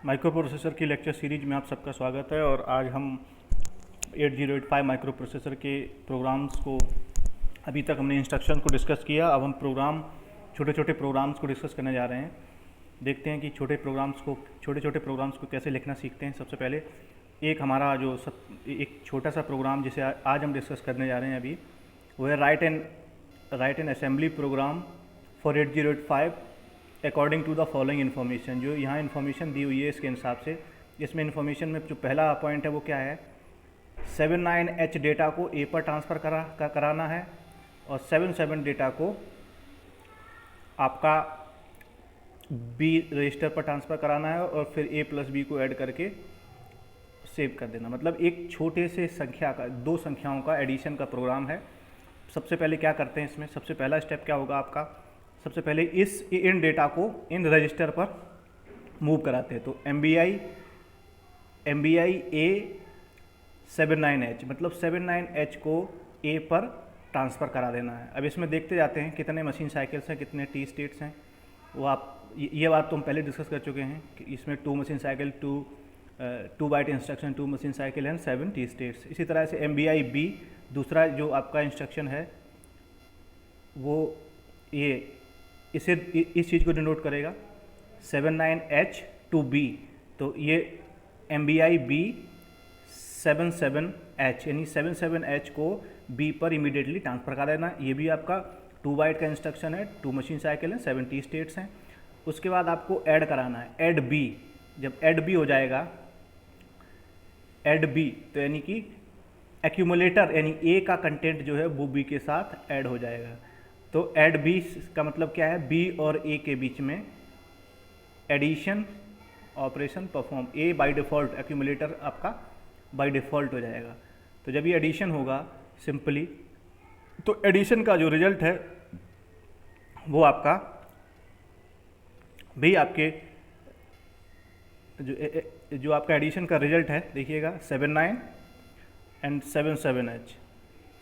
Micro processor की lecture series में आप सबका स्वागत है। और आज हम 8085 माइक्रो प्रोसेसर के प्रोग्राम्स को, अभी तक हमने इंस्ट्रक्शन को डिस्कस किया, अब हम छोटे छोटे प्रोग्राम्स को डिस्कस करने जा रहे हैं। देखते हैं कि छोटे छोटे प्रोग्राम्स को कैसे लिखना सीखते हैं। सबसे पहले एक हमारा एक छोटा सा प्रोग्राम जिसे आज हम डिस्कस करने जा रहे हैं अभी, वो है write an assembly program for 8085 according to the following information. जो यहाँ इन्फॉर्मेशन दी हुई है इसके हिसाब से, इसमें इन्फॉर्मेशन में जो पहला पॉइंट है वो क्या है, 79H डेटा को ए पर ट्रांसफ़र कराना है और 77 डेटा को आपका बी रजिस्टर पर ट्रांसफ़र कराना है और फिर ए प्लस बी को ऐड करके सेव कर देना। मतलब एक छोटे से संख्या का, दो संख्याओं का एडिशन का प्रोग्राम है। सबसे पहले क्या करते हैं इसमें, सबसे पहला स्टेप क्या होगा आपका, सबसे पहले इन डेटा को इन रजिस्टर पर मूव कराते हैं। तो M B I A 79H, मतलब 79H को ए पर ट्रांसफ़र करा देना है। अब इसमें देखते जाते हैं कितने मशीन साइकिल्स हैं, कितने टी स्टेट्स हैं। वो ये बात तो हम पहले डिस्कस कर चुके हैं कि इसमें 2 machine cycle, 2 byte instruction, 2 machine cycle and 7 T states. इसी तरह से MBI B दूसरा जो आपका इंस्ट्रक्शन है वो इस चीज़ को डिनोट करेगा 79H to B। तो ये MBI B 77H, यानी 77H को B पर इमीडिएटली ट्रांसफ़र कर देना। ये भी आपका 2 बाइट का इंस्ट्रक्शन है, 2 मशीन साइकिल हैं, 7 टी स्टेट्स हैं। उसके बाद आपको ऐड कराना है, ऐड B। जब ऐड B हो जाएगा, ऐड B तो यानी कि एक्यूमुलेटर यानी A का कंटेंट जो है वो B के साथ ऐड हो जाएगा। तो ऐड B का मतलब क्या है, B और A के बीच में addition operation perform. A by default, accumulator आपका बाय डिफ़ॉल्ट हो जाएगा। तो जब ये एडिशन होगा सिंपली, तो एडिशन का जो रिजल्ट है वो आपका भी आपके जो आपका एडिशन का रिजल्ट है, देखिएगा 79 एंड 77H,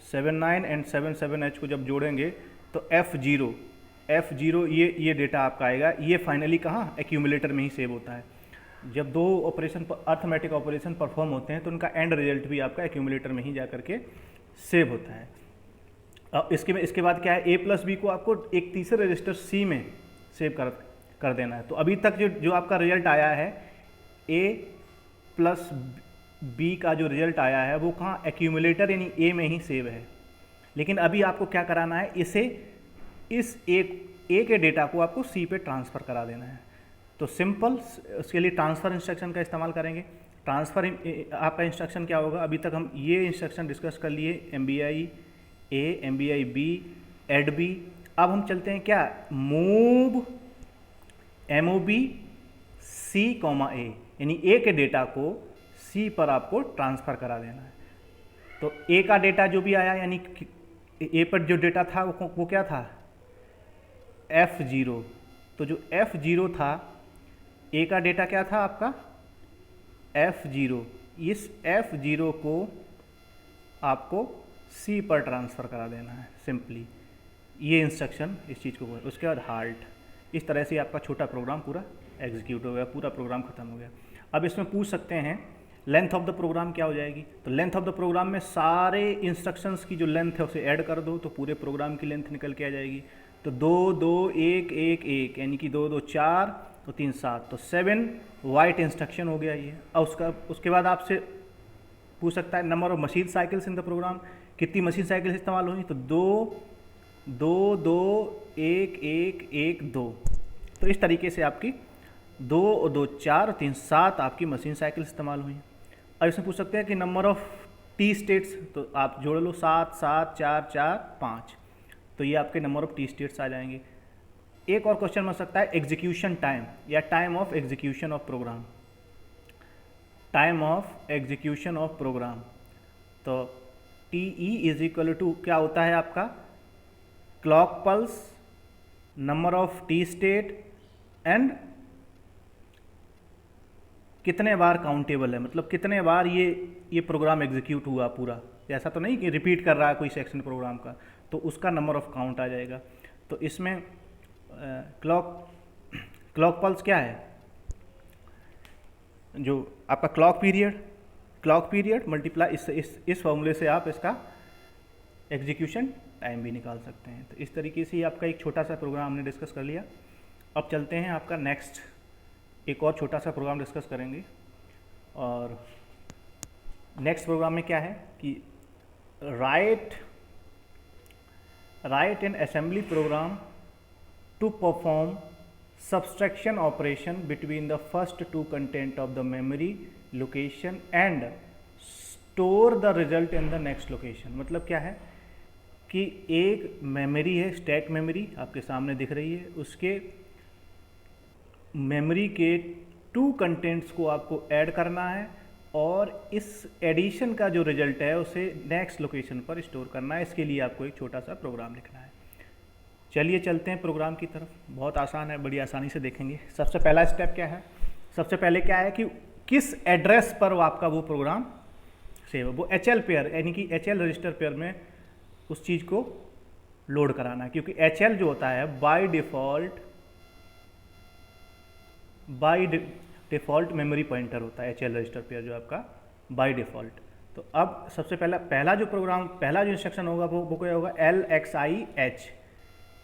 79 एंड 77H को जब जोड़ेंगे तो F0 ये डेटा आपका आएगा। ये फाइनली कहाँ, एक्यूमुलेटर में ही सेव होता है। जब दो अर्थमेटिक ऑपरेशन परफॉर्म होते हैं तो उनका एंड रिजल्ट भी आपका एक्यूमुलेटर में ही जा करके सेव होता है। अब इसके बाद क्या है, A प्लस बी को आपको एक तीसरे रजिस्टर C में सेव कर देना है। तो अभी तक जो आपका रिजल्ट आया है, A प्लस बी का जो रिजल्ट आया है वो कहाँ, एक्यूमुलेटर यानी A में ही सेव है। लेकिन अभी आपको क्या कराना है, इस ए के डेटा को आपको C पे ट्रांसफ़र करा देना है। तो सिंपल उसके लिए ट्रांसफ़र इंस्ट्रक्शन का इस्तेमाल करेंगे। ट्रांसफ़र आपका इंस्ट्रक्शन क्या होगा, अभी तक हम ये इंस्ट्रक्शन डिस्कस कर लिए, MBI A, MBI B, add B। अब हम चलते हैं क्या, मूव MOV C, A, यानी A के डेटा को C पर आपको ट्रांसफ़र करा देना है। तो A का डेटा जो भी आया, यानी A पर जो डेटा था वो क्या था, F0। तो जो F0 था, A का डेटा क्या था आपका F0। इस F0 को आपको C पर ट्रांसफ़र करा देना है सिंपली। ये इंस्ट्रक्शन इस चीज़ को बोले। उसके बाद हाल्ट। इस तरह से आपका छोटा प्रोग्राम पूरा एग्जीक्यूट हो गया, पूरा प्रोग्राम ख़त्म हो गया। अब इसमें पूछ सकते हैं लेंथ ऑफ द प्रोग्राम क्या हो जाएगी। तो लेंथ ऑफ द प्रोग्राम में सारे इंस्ट्रक्शंस की जो लेंथ है उसे ऐड कर दो तो पूरे प्रोग्राम की लेंथ निकल के आ जाएगी। तो 2 2 1 1 1 यानी कि 2 2 4 तो 3 7, तो 7 वाइट इंस्ट्रक्शन हो गया ये। और उसके बाद आपसे पूछ सकता है number of machine cycles in the program, कितनी मशीन साइकिल्स इस्तेमाल हुई। तो 2 2 2 1 1 1 2। तो इस तरीके से आपकी 2 और 2 4 3 7 आपकी मशीन साइकिल इस्तेमाल हुई। अब इसमें पूछ सकते हैं कि नंबर ऑफ टी स्टेट्स, तो आप जोड़ लो 7 7 4 4 5, तो ये आपके नंबर ऑफ टी स्टेट्स आ जाएंगे। एक और क्वेश्चन बन सकता है एग्जीक्यूशन टाइम या time of execution of program. Time of execution of program, तो TE इज इक्वल टू क्या होता है आपका, clock pulse, number of T state and कितने बार काउंटेबल है, मतलब कितने बार ये प्रोग्राम एग्जीक्यूट हुआ पूरा। ऐसा तो नहीं कि रिपीट कर रहा है कोई सेक्शन प्रोग्राम का, तो उसका नंबर ऑफ काउंट आ जाएगा। तो इसमें क्लॉक पल्स क्या है, जो आपका क्लॉक पीरियड मल्टीप्लाई इस फॉर्मूले से आप इसका एग्जीक्यूशन टाइम भी निकाल सकते हैं। तो इस तरीके से ही आपका एक छोटा सा प्रोग्राम हमने डिस्कस कर लिया। अब चलते हैं आपका नेक्स्ट, एक और छोटा सा प्रोग्राम डिस्कस करेंगे। और नेक्स्ट प्रोग्राम में क्या है कि write an assembly program to perform subtraction operation between the first two content of the memory location and store the result in the next location। मतलब क्या है कि एक मेमोरी है, स्टैक मेमोरी आपके सामने दिख रही है, उसके मेमोरी के 2 कंटेंट्स को आपको ऐड करना है और इस एडिशन का जो रिजल्ट है उसे नेक्स्ट लोकेशन पर स्टोर करना है। इसके लिए आपको एक छोटा सा प्रोग्राम लिखना है। चलिए चलते हैं प्रोग्राम की तरफ। बहुत आसान है, बड़ी आसानी से देखेंगे। सबसे पहला स्टेप क्या है, सबसे पहले क्या है कि किस एड्रेस पर वो आपका वो प्रोग्राम सेव है। वो HL पेयर यानी कि HL रजिस्टर पेयर में उस चीज़ को लोड कराना है, क्योंकि HL जो होता है बाय डिफ़ॉल्ट मेमोरी पॉइंटर होता है HL रजिस्टर पेयर जो आपका बाय डिफ़ॉल्ट। तो अब सबसे पहला जो इंस्ट्रक्शन होगा वो क्या होगा, LXIH।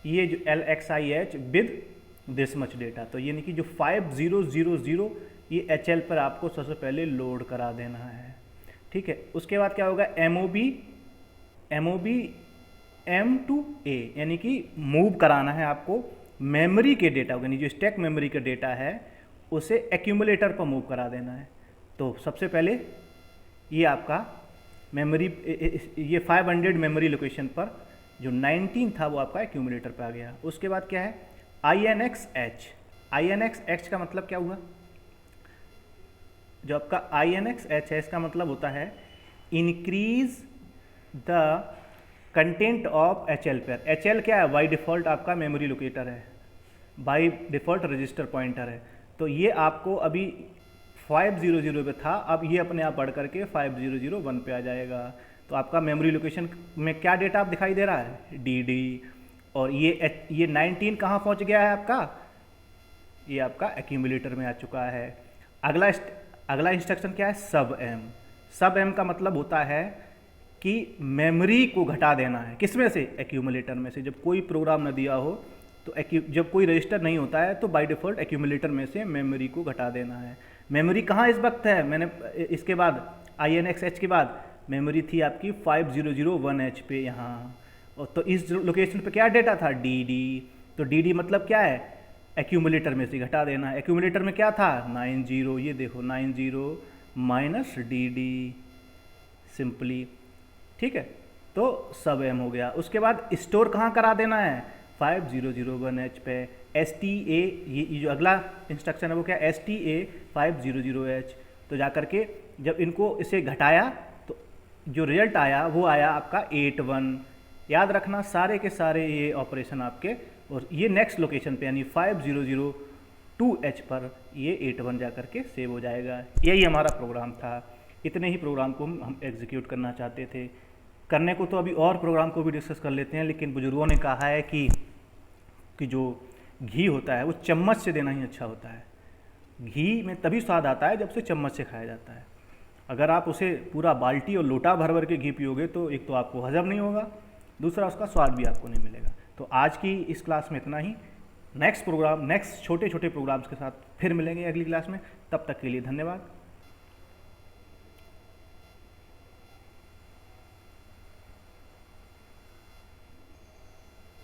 ये जो LXIH with this much data, तो यानी कि जो 5000 ये HL पर आपको सबसे पहले लोड करा देना है। ठीक है, उसके बाद क्या होगा, MOV M2A यानी कि मूव कराना है आपको मेमोरी के डेटा को, यानी जो स्टैक मेमोरी का डेटा है उसे एक्यूमुलेटर पर मूव करा देना है। तो सबसे पहले ये आपका मेमोरी, ये 500 मेमोरी लोकेशन पर जो 19 था वो आपका एक्यूमुलेटर पे आ गया। उसके बाद क्या है, INXH का मतलब क्या हुआ, जो आपका INXH है इसका मतलब होता है increase the content of HL pair. HL क्या है, बाई डिफ़ॉल्ट आपका मेमोरी लोकेटर है, बाई डिफ़ॉल्ट रजिस्टर पॉइंटर है। तो ये आपको अभी 500 पे था, अब ये अपने आप बढ़ करके 5001 पे आ जाएगा। तो आपका मेमोरी लोकेशन में क्या डेटा आप दिखाई दे रहा है, DD। और ये 19 कहाँ पहुँच गया है आपका, ये आपका एक्यूमुलेटर में आ चुका है। अगला इंस्ट्रक्शन क्या है, सब M का मतलब होता है कि मेमोरी को घटा देना है। किसमें से, एक्यूमुलेटर में से। जब कोई प्रोग्राम न दिया हो तो जब कोई रजिस्टर नहीं होता है तो बाय डिफ़ॉल्ट एक्यूमुलेटर में से मेमोरी को घटा देना है। मेमोरी कहाँ इस वक्त है, मैंने इसके बाद INXH के बाद मेमोरी थी आपकी 5001H पे यहाँ, और तो इस लोकेशन पे क्या डेटा था, DD। तो DD मतलब क्या है, एक्यूमुलेटर में से घटा देना है। एक्यूमुलेटर में क्या था, 90, ये देखो 90 माइनस DD सिंपली। ठीक है, तो सब M हो गया। उसके बाद स्टोर कहाँ करा देना है, 5001H पे। STA, ये जो अगला इंस्ट्रक्शन है वो क्या, STA 500H। तो जा करके जब इनको इसे घटाया तो जो रिजल्ट आया वो आया आपका 81। याद रखना सारे के सारे ये ऑपरेशन आपके, और ये नेक्स्ट लोकेशन पे यानी 5002H पर ये 81 जा करके सेव हो जाएगा। यही हमारा प्रोग्राम था। इतने ही प्रोग्राम को हम एग्जीक्यूट करना चाहते थे। करने को तो अभी और प्रोग्राम को भी डिस्कस कर लेते हैं, लेकिन बुजुर्गों ने कहा है कि जो घी होता है वो चम्मच से देना ही अच्छा होता है। घी में तभी स्वाद आता है जब से चम्मच से खाया जाता है। अगर आप उसे पूरा बाल्टी और लोटा भर भर के घी पियोगे तो एक तो आपको हजम नहीं होगा, दूसरा उसका स्वाद भी आपको नहीं मिलेगा। तो आज की इस क्लास में इतना ही। नेक्स्ट छोटे छोटे प्रोग्राम्स के साथ फिर मिलेंगे अगली क्लास में। तब तक के लिए धन्यवाद।